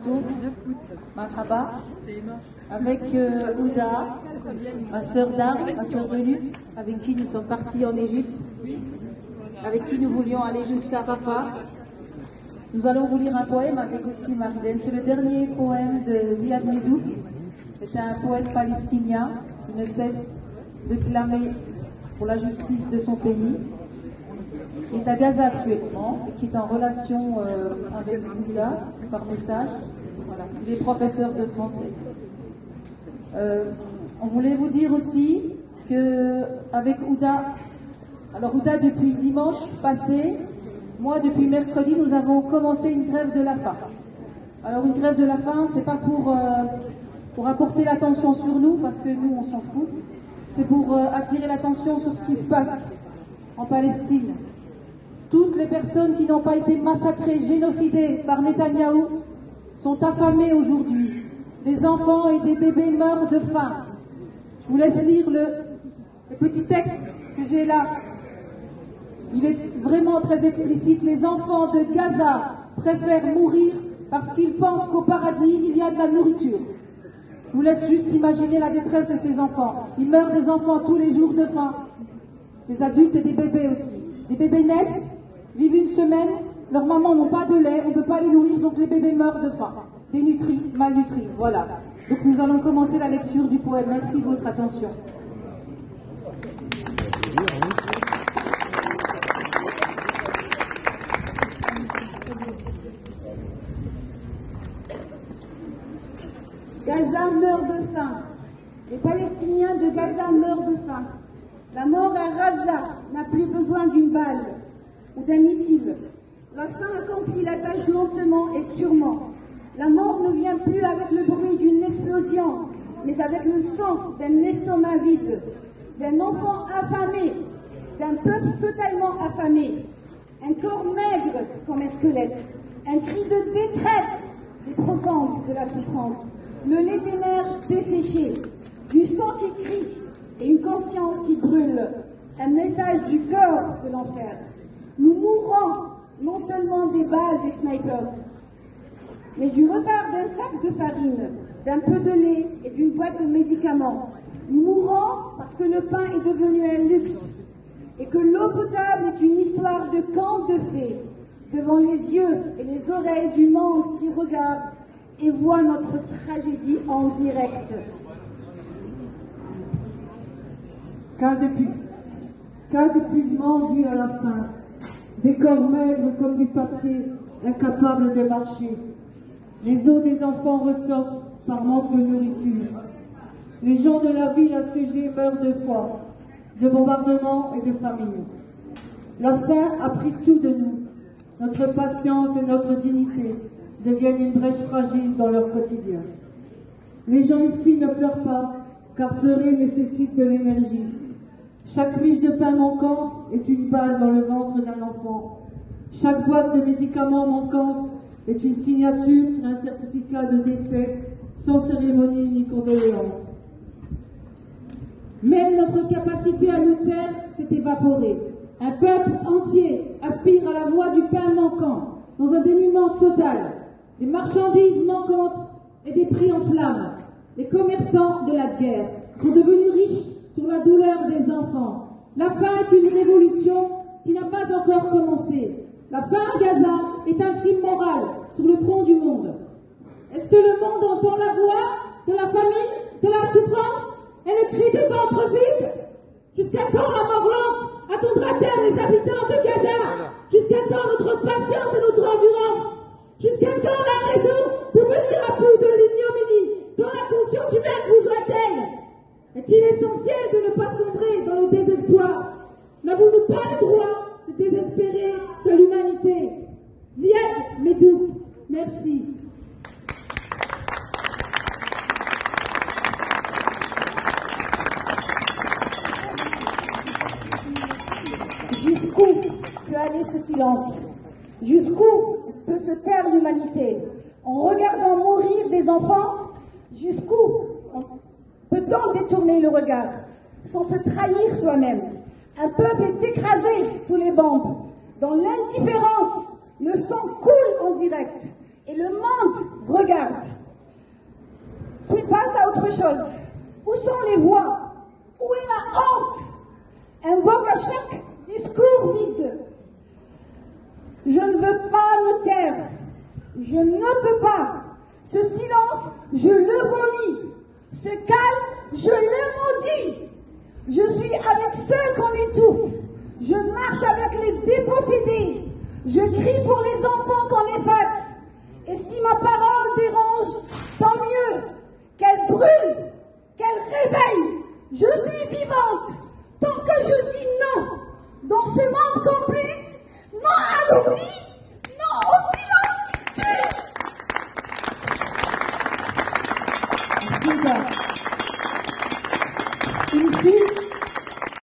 Maktoum, Marhaba, avec Ouda, ma sœur d'armes, ma sœur de lutte, avec qui nous sommes partis en Égypte, avec qui nous voulions aller jusqu'à Rafah. Nous allons vous lire un poème avec aussi Marlène. C'est le dernier poème de Ziad Medouk. C'est un poète palestinien qui ne cesse de clamer pour la justice de son pays. Il est à Gaza actuellement et qui est en relation avec Ouda par message. Voilà. Il est professeur de français. On voulait vous dire aussi qu'avec Ouda, alors Ouda depuis dimanche passé, moi depuis mercredi, nous avons commencé une grève de la faim. Alors une grève de la faim, c'est pas pour apporter l'attention sur nous, parce que nous on s'en fout, c'est pour attirer l'attention sur ce qui se passe en Palestine. Toutes les personnes qui n'ont pas été massacrées, génocidées par Netanyahou sont affamées aujourd'hui. Des enfants et des bébés meurent de faim. Je vous laisse lire le petit texte que j'ai là. Il est vraiment très explicite. Les enfants de Gaza préfèrent mourir parce qu'ils pensent qu'au paradis, il y a de la nourriture. Je vous laisse juste imaginer la détresse de ces enfants. Il meurt des enfants tous les jours de faim. Des adultes et des bébés aussi. Les bébés naissent, vivent une semaine, leurs mamans n'ont pas de lait, on ne peut pas les nourrir, donc les bébés meurent de faim. Dénutris, malnutris, voilà. Donc nous allons commencer la lecture du poème. Merci de votre attention. Gaza meurt de faim. Les Palestiniens de Gaza meurent de faim. La mort à Raza n'a plus besoin d'une balle ou d'un missile. La faim accomplit la tâche lentement et sûrement. La mort ne vient plus avec le bruit d'une explosion, mais avec le sang d'un estomac vide, d'un enfant affamé, d'un peuple totalement affamé, un corps maigre comme un squelette, un cri de détresse des profondes de la souffrance, le lait des mers desséché, du sang qui crie et une conscience qui brûle, un message du cœur de l'enfer. Nous mourrons non seulement des balles des snipers, mais du retard d'un sac de farine, d'un peu de lait et d'une boîte de médicaments. Nous mourrons parce que le pain est devenu un luxe et que l'eau potable est une histoire de conte de fées devant les yeux et les oreilles du monde qui regarde et voit notre tragédie en direct. Cas d'épuisement dû à la faim, des corps maigres comme du papier, incapables de marcher. Les os des enfants ressortent par manque de nourriture. Les gens de la ville assiégée meurent de froid, de bombardements et de famine. La faim a pris tout de nous. Notre patience et notre dignité deviennent une brèche fragile dans leur quotidien. Les gens ici ne pleurent pas, car pleurer nécessite de l'énergie. Chaque miche de pain manquante est une balle dans le ventre d'un enfant. Chaque boîte de médicaments manquante est une signature sur un certificat de décès, sans cérémonie ni condoléances. Même notre capacité à nous taire s'est évaporée. Un peuple entier aspire à la voie du pain manquant, dans un dénuement total. Des marchandises manquantes et des prix en flammes. Les commerçants de la guerre sont devenus riches sur la douleur des enfants. La faim est une révolution qui n'a pas encore commencé. La faim à Gaza est un crime moral sur le front du monde. Est-ce que le monde entend la voix de la famine, de la souffrance et le cri des ventres vides? Jusqu'à quand la mort lente attendra-t-elle les habitants de Gaza? Jusqu'à quand notre patience et notre endurance? Jusqu'à quand la raison pour venir à bout de l'ignominie? Quand la conscience humaine bougera-t-elle? Est-il essentiel de ne pas sombrer dans le désespoir? N'avons-nous pas le droit de désespérer de l'humanité? Ziad Medouk, merci. Jusqu'où peut aller ce silence? Jusqu'où peut se taire l'humanité? En regardant mourir des enfants, jusqu'où peut-on détourner le regard sans se trahir soi-même? Un peuple est écrasé sous les bombes. Dans l'indifférence, le sang coule en direct et le monde regarde. chose. Où sont les voix? Où est la honte? Invoque à chaque discours vide. Je ne veux pas me taire. Je ne peux pas. Ce silence, je le vomis. Ce calme, je le maudis. Je suis avec ceux qu'on étouffe. Je marche avec les dépossédés. Je crie pour les enfants qu'on efface. Et si ma parole dérange, tant mieux. Qu'elle brûle, qu'elle réveille. Je suis vivante. Tant que je dis non, dans ce monde complice, non à l'oubli.